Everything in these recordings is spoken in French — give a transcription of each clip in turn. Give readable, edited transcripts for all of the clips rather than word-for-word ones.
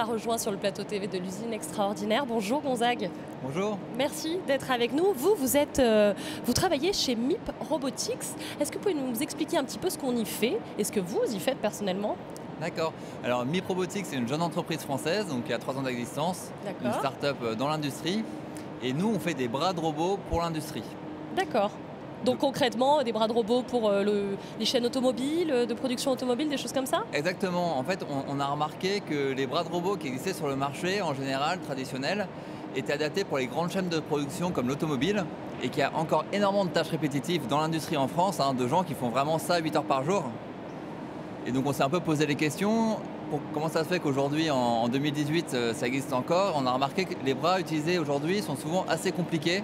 rejoint sur le plateau TV de l'usine extraordinaire. Bonjour Gonzague. Bonjour. Merci d'être avec nous. Vous travaillez chez MIP Robotics. Est-ce que vous pouvez nous expliquer un petit peu ce qu'on y fait et ce que vous y faites personnellement? D'accord. Alors MIP Robotics, c'est une jeune entreprise française, donc qui a 3 ans d'existence, une start-up dans l'industrie. Et nous, on fait des bras de robots pour l'industrie. D'accord. Donc concrètement, des bras de robots pour les chaînes automobiles, de production automobile, des choses comme ça? Exactement. En fait, on a remarqué que les bras de robots qui existaient sur le marché, en général, traditionnels, étaient adaptés pour les grandes chaînes de production comme l'automobile et qu'il y a encore énormément de tâches répétitives dans l'industrie en France, de gens qui font vraiment ça 8 heures par jour. Et donc on s'est un peu posé les questions, comment ça se fait qu'aujourd'hui, en 2018, ça existe encore? On a remarqué que les bras utilisés aujourd'hui sont souvent assez compliqués,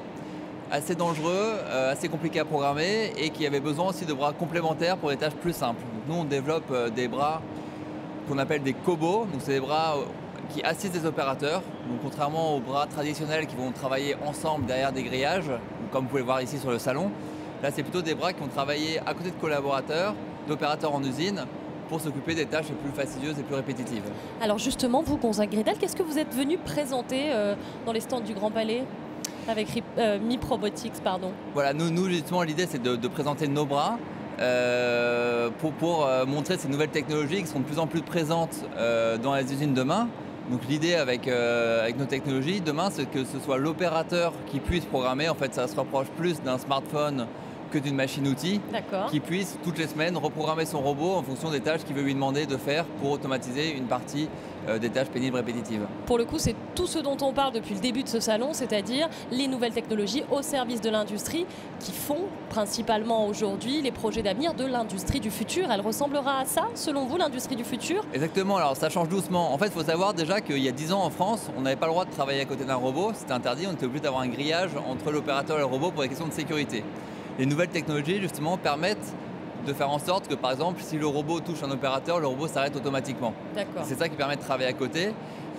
assez dangereux, assez compliqués à programmer et qu'il y avait besoin aussi de bras complémentaires pour des tâches plus simples. Donc nous, on développe des bras qu'on appelle des cobots, donc c'est des bras qui assistent des opérateurs. Donc contrairement aux bras traditionnels qui vont travailler ensemble derrière des grillages, comme vous pouvez le voir ici sur le salon, là c'est plutôt des bras qui vont travailler à côté de collaborateurs, d'opérateurs en usine, pour s'occuper des tâches les plus fastidieuses et plus répétitives. Alors justement, vous, Gonzague Gridal, qu'est-ce que vous êtes venu présenter dans les stands du Grand Palais avec MIP Robotics, pardon? Voilà, nous justement, l'idée c'est de présenter nos bras pour montrer ces nouvelles technologies qui sont de plus en plus présentes dans les usines demain. Donc l'idée avec nos technologies demain, c'est que ce soit l'opérateur qui puisse programmer. En fait, ça se rapproche plus d'un smartphone que d'une machine-outil, qui puisse toutes les semaines reprogrammer son robot en fonction des tâches qu'il veut lui demander de faire pour automatiser une partie des tâches pénibles répétitives. Pour le coup, c'est tout ce dont on parle depuis le début de ce salon, c'est-à-dire les nouvelles technologies au service de l'industrie qui font principalement aujourd'hui les projets d'avenir de l'industrie du futur. Elle ressemblera à ça, selon vous, l'industrie du futur? Exactement, alors ça change doucement. En fait, il faut savoir déjà qu'il y a 10 ans en France, on n'avait pas le droit de travailler à côté d'un robot, c'était interdit, on était obligé d'avoir un grillage entre l'opérateur et le robot pour des questions de sécurité. Les nouvelles technologies, justement, permettent de faire en sorte que, par exemple, si le robot touche un opérateur, le robot s'arrête automatiquement. C'est ça qui permet de travailler à côté.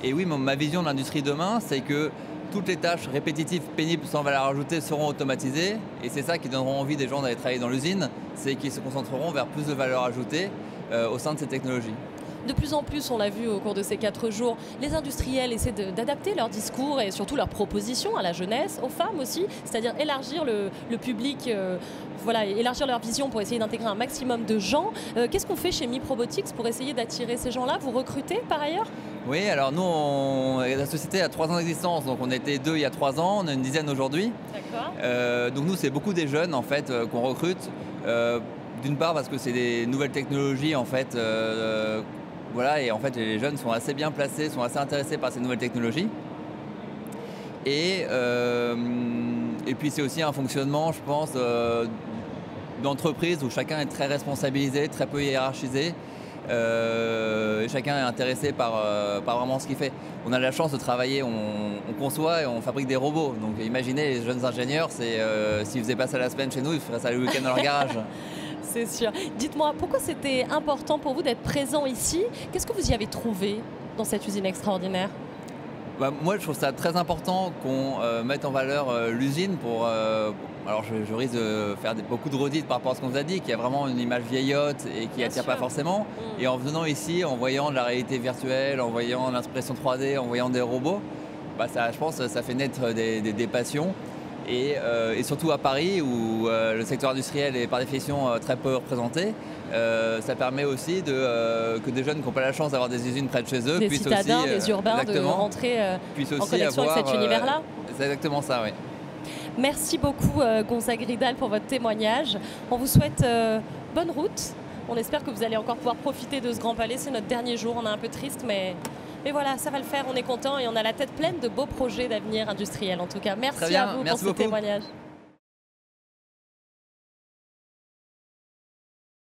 Et oui, ma vision de l'industrie demain, c'est que toutes les tâches répétitives, pénibles, sans valeur ajoutée, seront automatisées. Et c'est ça qui donnera envie des gens d'aller travailler dans l'usine, c'est qu'ils se concentreront vers plus de valeur ajoutée au sein de ces technologies. De plus en plus, on l'a vu au cours de ces 4 jours, les industriels essaient d'adapter leur discours et surtout leurs propositions à la jeunesse, aux femmes aussi, c'est-à-dire élargir le public, élargir leur vision pour essayer d'intégrer un maximum de gens. Qu'est-ce qu'on fait chez MIP Robotics pour essayer d'attirer ces gens-là? Vous recrutez par ailleurs? Oui, alors nous, la société a 3 ans d'existence, donc on était 2 il y a 3 ans, on est une dizaine aujourd'hui. Donc nous, c'est beaucoup des jeunes en fait qu'on recrute. D'une part parce que c'est des nouvelles technologies en fait. Et en fait, les jeunes sont assez bien placés, sont assez intéressés par ces nouvelles technologies. Et puis c'est aussi un fonctionnement, je pense, d'entreprise où chacun est très responsabilisé, très peu hiérarchisé. Chacun est intéressé par vraiment ce qu'il fait. On a la chance de travailler, on conçoit et on fabrique des robots. Donc imaginez les jeunes ingénieurs, s'ils faisaient pas ça la semaine chez nous, ils feraient ça le week-end dans leur garage. C'est sûr. Dites-moi, pourquoi c'était important pour vous d'être présent ici? Qu'est-ce que vous y avez trouvé dans cette usine extraordinaire? Moi, je trouve ça très important qu'on mette en valeur l'usine pour... alors, je risque de faire beaucoup de redites par rapport à ce qu'on vous a dit, qu'il y a vraiment une image vieillotte et qui attire pas forcément. Et en venant ici, en voyant de la réalité virtuelle, en voyant l'impression 3D, en voyant des robots, je pense que ça fait naître des passions. Et surtout à Paris, où le secteur industriel est par définition très peu représenté, ça permet aussi que des jeunes qui n'ont pas la chance d'avoir des usines près de chez eux puissent aussi, des urbains, de rentrer en connexion avec cet univers-là. C'est exactement ça, oui. Merci beaucoup Gonzague Gridal pour votre témoignage. On vous souhaite bonne route. On espère que vous allez encore pouvoir profiter de ce Grand Palais. C'est notre dernier jour, on est un peu triste, mais voilà, ça va le faire, on est content et on a la tête pleine de beaux projets d'avenir industriel en tout cas. Merci à vous pour ce témoignage.